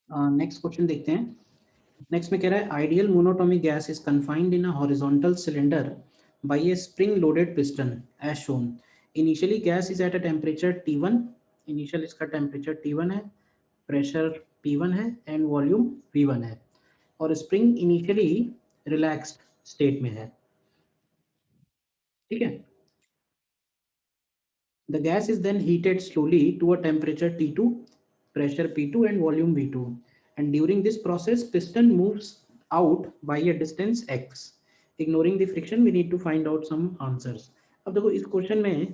Next question देखते हैं। Next में कह रहा है ideal monatomic gas is confined in a horizontal cylinder by a spring loaded piston as shown. Initially gas is at a temperature T1। Initial इसका temperature T1 है, pressure P1 है and volume V1 है, और spring initially relaxed state में है। ठीक है। The gas is then heated slowly to a temperature T2, pressure P2 and volume V2. And during this process, piston moves out by a distance x. Ignoring the friction, we need to find out some answers. अब देखो इस question में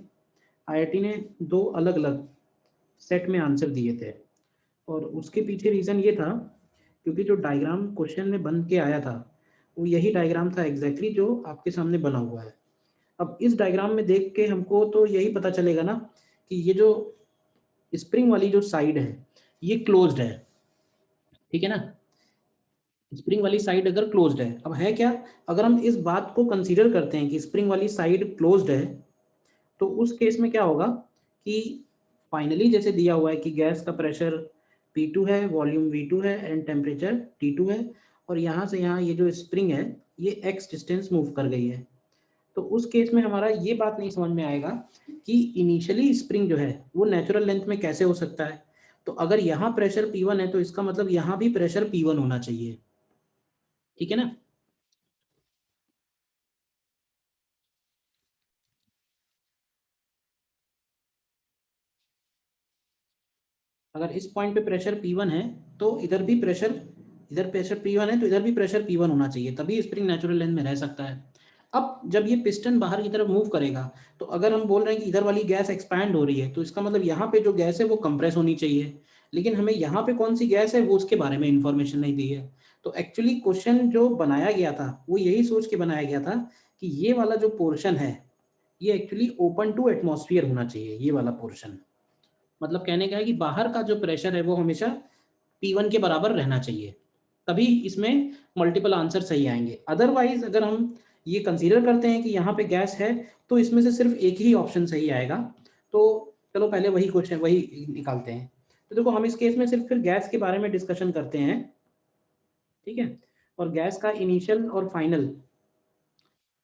IIT ने दो अलग अलग set में answer दिए थे, और उसके पीछे रीज़न ये था क्योंकि जो डायग्राम क्वेश्चन में बन के आया था वो यही डायग्राम था एग्जैक्टली जो आपके सामने बना हुआ है। अब इस डायग्राम में देख के हमको तो यही पता चलेगा ना कि ये जो स्प्रिंग वाली जो साइड है ये क्लोज्ड है। ठीक है ना, स्प्रिंग वाली साइड अगर क्लोज्ड है, अब है क्या, अगर हम इस बात को कंसीडर करते हैं कि स्प्रिंग वाली साइड क्लोज्ड है तो उस केस में क्या होगा कि फाइनली जैसे दिया हुआ है कि गैस का प्रेशर P2 है, वॉल्यूम V2 है एंड टेम्परेचर T2 है, और यहाँ से यहाँ ये जो स्प्रिंग है ये x डिस्टेंस मूव कर गई है। तो उस केस में हमारा ये बात नहीं समझ में आएगा कि इनिशियली स्प्रिंग जो है वो नेचुरल लेंथ में कैसे हो सकता है। तो अगर यहाँ प्रेशर P1 है तो इसका मतलब यहाँ भी प्रेशर P1 होना चाहिए। ठीक है ना। अगर इस पॉइंट पे प्रेशर P1 है तो इधर प्रेशर P1 है तो इधर भी प्रेशर P1 होना चाहिए, तभी स्प्रिंग नेचुरल लेंथ में रह सकता है। अब जब ये पिस्टन बाहर की तरफ मूव करेगा तो अगर हम बोल रहे हैं कि इधर वाली गैस एक्सपैंड हो रही है तो इसका मतलब यहाँ पे जो गैस है वो कंप्रेस होनी चाहिए, लेकिन हमें यहाँ पे कौन सी गैस है वो उसके बारे में इंफॉर्मेशन नहीं दी है। तो एक्चुअली क्वेश्चन जो बनाया गया था वो यही सोच के बनाया गया था कि ये वाला जो पोर्शन है ये एक्चुअली ओपन टू एटमॉस्फेयर होना चाहिए। ये वाला पोर्शन मतलब कहने का है कि बाहर का जो प्रेशर है वो हमेशा P1 के बराबर रहना चाहिए, तभी इसमें मल्टीपल आंसर सही आएंगे। अदरवाइज अगर हम ये कंसीडर करते हैं कि यहाँ पे गैस है तो इसमें से सिर्फ एक ही ऑप्शन सही आएगा। तो चलो पहले वही क्वेश्चन वही निकालते हैं। तो देखो हम इस केस में सिर्फ फिर गैस के बारे में डिस्कशन करते हैं। ठीक है, और गैस का इनिशियल और फाइनल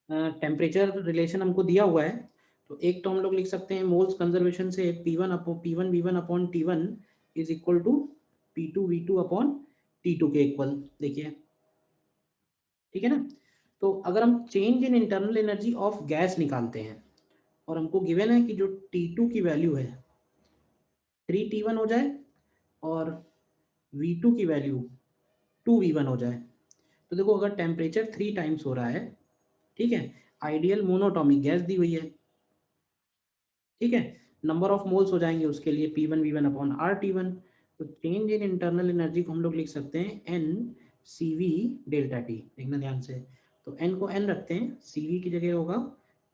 टेम्परेचर रिलेशन हमको दिया हुआ है। तो एक तो हम लोग लिख सकते हैं मोल्स कंजर्वेशन से P1 V1 upon T1 is equal to P2 V2 upon T2 के इक्वल। देखिए ठीक है ना। तो अगर हम change in internal energy of gas निकालते हैं और हमको गिवन है कि जो T2 की वैल्यू है 3T1 हो जाए और V2 की वैल्यू 2V1 हो जाए, तो देखो अगर टेम्परेचर 3 टाइम्स हो रहा है, ठीक है, आइडियल मोनोटॉमिक गैस दी हुई है। ठीक है, नंबर ऑफ मोल्स हो जाएंगे उसके लिए P1 V1 अपॉन RT1। तो चेंज इन इंटरनल एनर्जी को हम लोग लिख सकते हैं NCV डेल्टा टी। देखना ध्यान से, तो n को n रखते हैं, CV की जगह होगा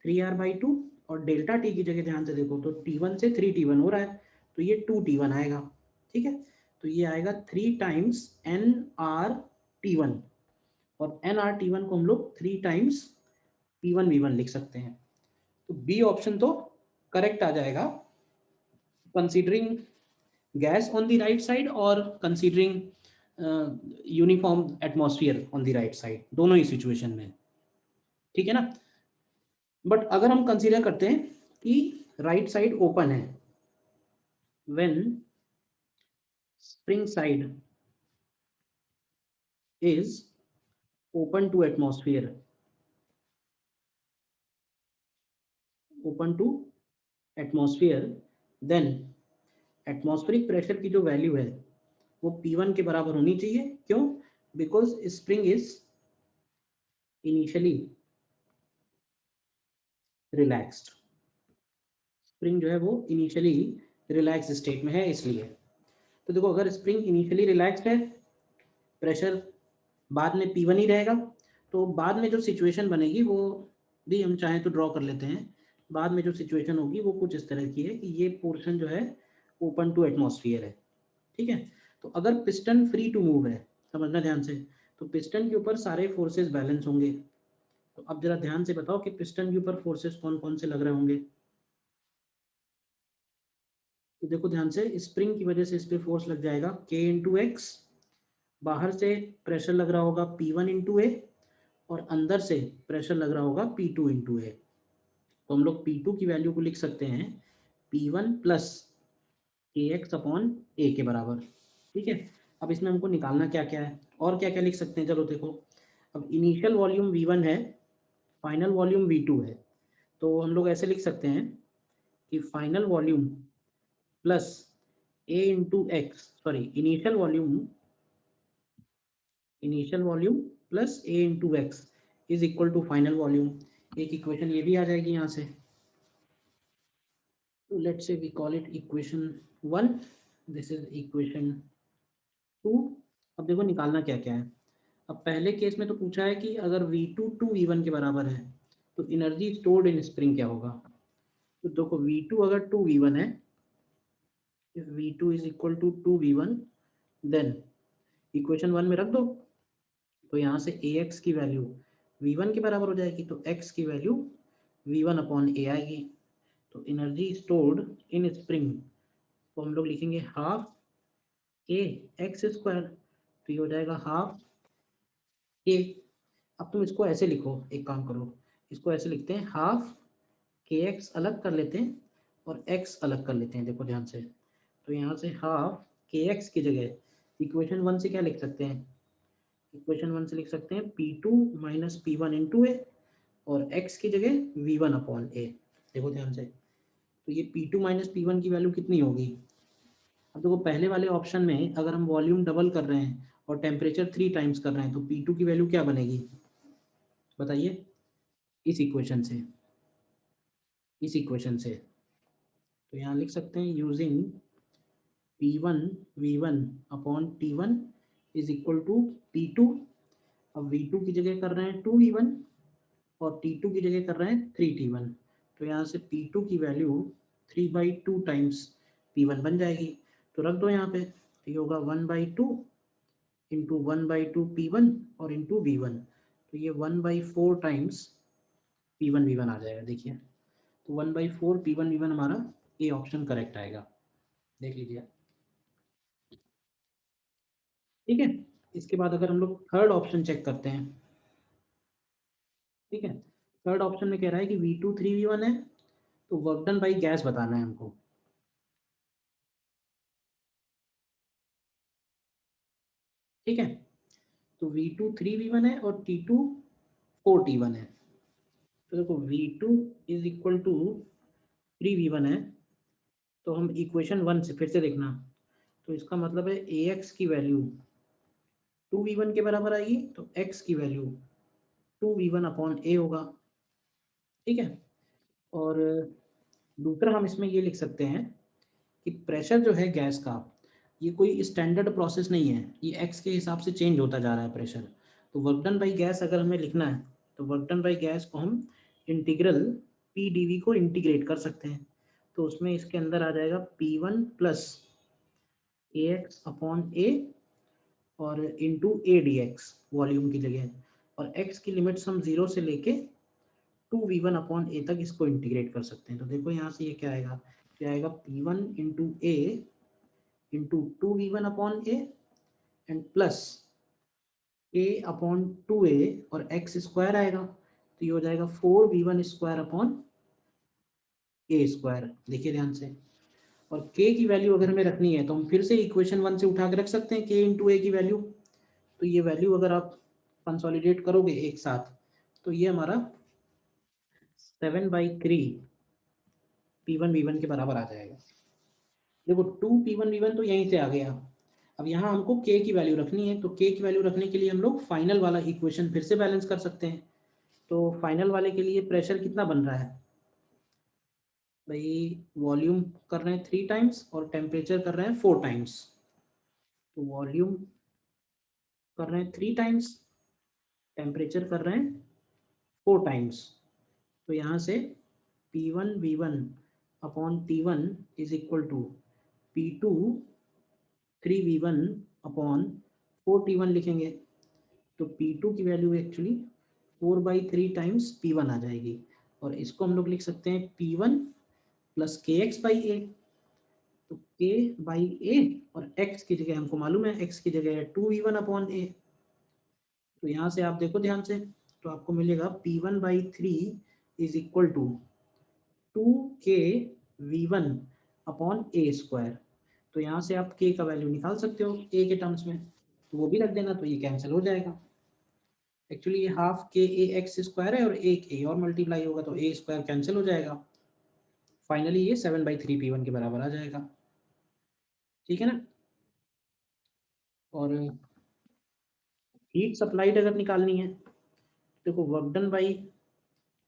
3R/2 और डेल्टा टी की जगह ध्यान से देखो तो T1 से 3T1 हो रहा है तो ये 2T1 आएगा। ठीक है, तो ये आएगा 3 टाइम्स NRT1 और NRT1 को हम लोग 3 टाइम्स P1 V1 लिख सकते हैं। तो बी ऑप्शन तो करेक्ट आ जाएगा, considering gas on the right side और considering uniform atmosphere on the right side, दोनों ही सिचुएशन में। ठीक है ना। बट अगर हम कंसीडर करते हैं कि राइट साइड ओपन है, when spring side is open to atmosphere, open to atmosphere, then atmospheric pressure की जो वैल्यू है वो P1 के बराबर होनी चाहिए। क्यों? Because spring is initially relaxed. Spring जो है वो इनिशियली रिलैक्स स्टेट में है इसलिए। तो देखो अगर स्प्रिंग इनिशियली रिलैक्स्ड है, प्रेशर बाद में P1 ही रहेगा, तो बाद में जो सिचुएशन बनेगी वो भी हम चाहें तो ड्रॉ कर लेते हैं। बाद में जो सिचुएशन होगी वो कुछ इस तरह की है कि ये पोर्शन जो है ओपन टू एटमॉस्फेयर है। ठीक है, तो अगर पिस्टन फ्री टू मूव है, समझना ध्यान से, तो पिस्टन के ऊपर सारे फोर्सेस बैलेंस होंगे। तो अब जरा ध्यान से बताओ कि पिस्टन के ऊपर फोर्सेस कौन कौन से लग रहे होंगे। तो देखो ध्यान से, स्प्रिंग की वजह से इस पे फोर्स लग जाएगा K × X बाहर से प्रेशर लग रहा होगा P1 इंटू ए और अंदर से प्रेशर लग रहा होगा P2 इंटू ए। तो हम लोग P2 की वैल्यू को लिख सकते हैं P1 प्लस AX अपॉन ए के बराबर। ठीक है, अब इसमें हमको निकालना क्या क्या है और क्या क्या लिख सकते हैं, चलो देखो। अब इनिशियल वॉल्यूम V1 है, फाइनल वॉल्यूम V2 है, तो हम लोग ऐसे लिख सकते हैं कि final volume plus A into X, sorry initial volume plus A into X is equal to final volume. एक इक्वेशन ये भी आ जाएगी यहाँ से। तो let's say we call it equation 1, this is equation 2। अब देखो निकालना क्या क्या है। अब पहले केस में तो पूछा है कि अगर V2 2V1 के बराबर है तो एनर्जी स्टोर्ड इन स्प्रिंग क्या होगा। तो देखो V2 अगर 2V1 है, if V2 is equal to 2V1, then equation 1 में रख दो। तो यहाँ से AX की वैल्यू V1 के बराबर हो जाएगी, तो X की वैल्यू V1 अपॉन ए आएगी। तो एनर्जी स्टोर्ड इन स्प्रिंग तो हम लोग लिखेंगे हाफ के एक्स स्क्वायर, तो ये हो जाएगा हाफ के। अब तुम इसको ऐसे लिखो, एक काम करो, इसको ऐसे लिखते हैं हाफ के एक्स अलग कर लेते हैं और एक्स अलग कर लेते हैं, देखो ध्यान से। तो यहाँ से हाफ के एक्स की जगह इक्वेशन 1 से क्या लिख सकते हैं, इक्वेशन 1 से लिख सकते हैं P2 माइनस P1 इंटू ए और x की जगह V1 अपॉन ए। देखो ध्यान से, तो ये P2 माइनस P1 की वैल्यू कितनी होगी। अब देखो पहले वाले ऑप्शन में अगर हम वॉल्यूम डबल कर रहे हैं और टेम्परेचर 3 टाइम्स कर रहे हैं तो P2 की वैल्यू क्या बनेगी बताइए, इस इक्वेशन से, इस इक्वेशन से। तो यहाँ लिख सकते हैं using P1 V1 upon T1 is equal to P2। अब V2 की जगह कर रहे हैं 2V1 और T2 की जगह कर रहे हैं 3T1। तो यहाँ से P2 की वैल्यू 3/2 टाइम्स P1 बन जाएगी। तो रख दो यहाँ पे, तो ये होगा 1/2 इंटू 1/2 P1 और इंटू V1। तो ये 1/4 टाइम्स P1 V1 आ जाएगा। देखिए, तो 1/4 P1 V1 हमारा ये ऑप्शन करेक्ट आएगा, देख लीजिए। ठीक है, इसके बाद अगर हम लोग थर्ड ऑप्शन चेक करते हैं, ठीक है, थर्ड ऑप्शन में कह रहा है कि V2 3V1 है, तो वर्क डन बाई गैस बताना है हमको। ठीक है, तो V2 3V1 है और T2 4T1 है। तो देखो V2 is equal to 3V1 है, तो हम इक्वेशन 1 से फिर से देखना, तो इसका मतलब है AX की वैल्यू 2V1 के बराबर आएगी, तो X की वैल्यू 2V1 अपॉन ए होगा। ठीक है, और दूसरा हम इसमें ये लिख सकते हैं कि प्रेशर जो है गैस का, ये कोई स्टैंडर्ड प्रोसेस नहीं है, ये एक्स के हिसाब से चेंज होता जा रहा है प्रेशर। तो वर्क डन बाई गैस अगर हमें लिखना है तो वर्क डन बाई गैस को हम इंटीग्रल पी डी वी को इंटीग्रेट कर सकते हैं। तो उसमें इसके अंदर आ जाएगा P1 प्लस ए एक्स अपॉन ए और into A D x volume की जगह, और x की लिमिट्स हम 0 से लेके 2V1 अपॉन ए तक इसको इंटीग्रेट कर सकते हैं। तो देखो यहाँ से ये क्या आएगा, क्या आएगा P1 into A into 2V1 upon A and plus A upon 2a और एक्स स्क्वायर आएगा, तो ये हो जाएगा 4V1 स्क्वायर अपॉन ए स्क्वायर। देखिए ध्यान से, और k की वैल्यू अगर हमें रखनी है तो हम फिर से इक्वेशन 1 से उठा के रख सकते हैं k इंटू ए की वैल्यू। तो ये वैल्यू अगर आप कंसोलिडेट करोगे एक साथ तो ये हमारा 7/3 P1 V1 के बराबर आ जाएगा। देखो 2 P1 V1 तो यहीं से आ गया। अब यहाँ हमको k की वैल्यू रखनी है, तो k की वैल्यू रखने के लिए हम लोग फाइनल वाला इक्वेशन फिर से बैलेंस कर सकते हैं। तो फाइनल वाले के लिए प्रेशर कितना बन रहा है भाई, वॉल्यूम कर रहे हैं 3 टाइम्स और टेम्परेचर कर रहे हैं 4 टाइम्स। तो वॉल्यूम कर रहे हैं 3 टाइम्स, टेम्परेचर कर रहे हैं 4 टाइम्स। तो यहाँ से P1 V1 upon T1 is equal to P2 3V1 upon 4T1 लिखेंगे। तो P2 की वैल्यू एक्चुअली 4/3 टाइम्स P1 आ जाएगी, और इसको हम लोग लिख सकते हैं P1 प्लस KX बाई ए। तो k बाई a और x की जगह हमको मालूम है x की जगह है 2v1 अपॉन a। तो यहाँ से आप देखो ध्यान से, तो आपको मिलेगा p1 by 3 is equal to 2k v1 upon a square. तो यहाँ से आप k का वैल्यू निकाल सकते हो a के टर्म्स में, तो वो भी रख देना, तो ये कैंसिल हो जाएगा। एक्चुअली ये हाफ के ए एक्स स्क्वायर है और एक ए और मल्टीप्लाई होगा तो ए स्क्वायर कैंसिल हो जाएगा। फाइनली ये 7/3 p1 के बराबर आ जाएगा। ठीक है ना। और हीट सप्लाइड अगर निकालनी है, देखो वर्क डन बाई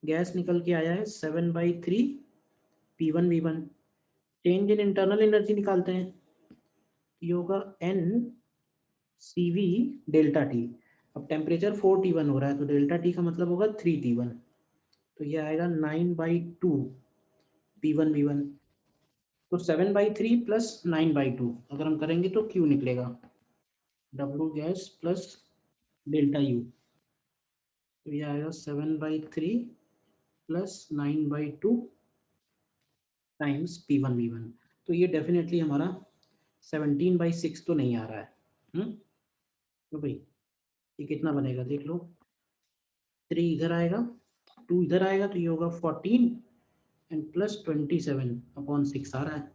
गैस निकल के आया है 7/3 p1v1। Change in internal energy निकालते हैं, ये होगा n cv डेल्टा टी। अब टेम्परेचर 4T1 हो रहा है तो डेल्टा टी का मतलब होगा 3T1, तो ये आएगा 9/2 p1v1। तो 7/3 प्लस 9/2 अगर हम करेंगे तो Q निकलेगा, W gas plus delta U, तो ये आएगा 7/3 प्लस 9/2 टाइम्स p1v1। तो ये डेफिनेटली हमारा 17/6 तो नहीं आ रहा है। तो भाई ये कितना बनेगा देख लो, 3 इधर आएगा, 2 इधर आएगा, तो ये होगा 14 एंड प्लस 27/6 आ रहा है।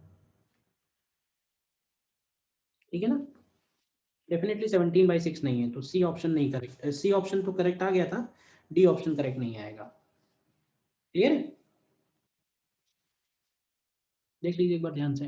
ठीक है ना। डेफिनेटली 17/6 नहीं है, तो सी ऑप्शन नहीं करेक्ट, सी ऑप्शन तो करेक्ट आ गया था, डी ऑप्शन करेक्ट नहीं आएगा। क्लियर है। देख लीजिए एक बार ध्यान से।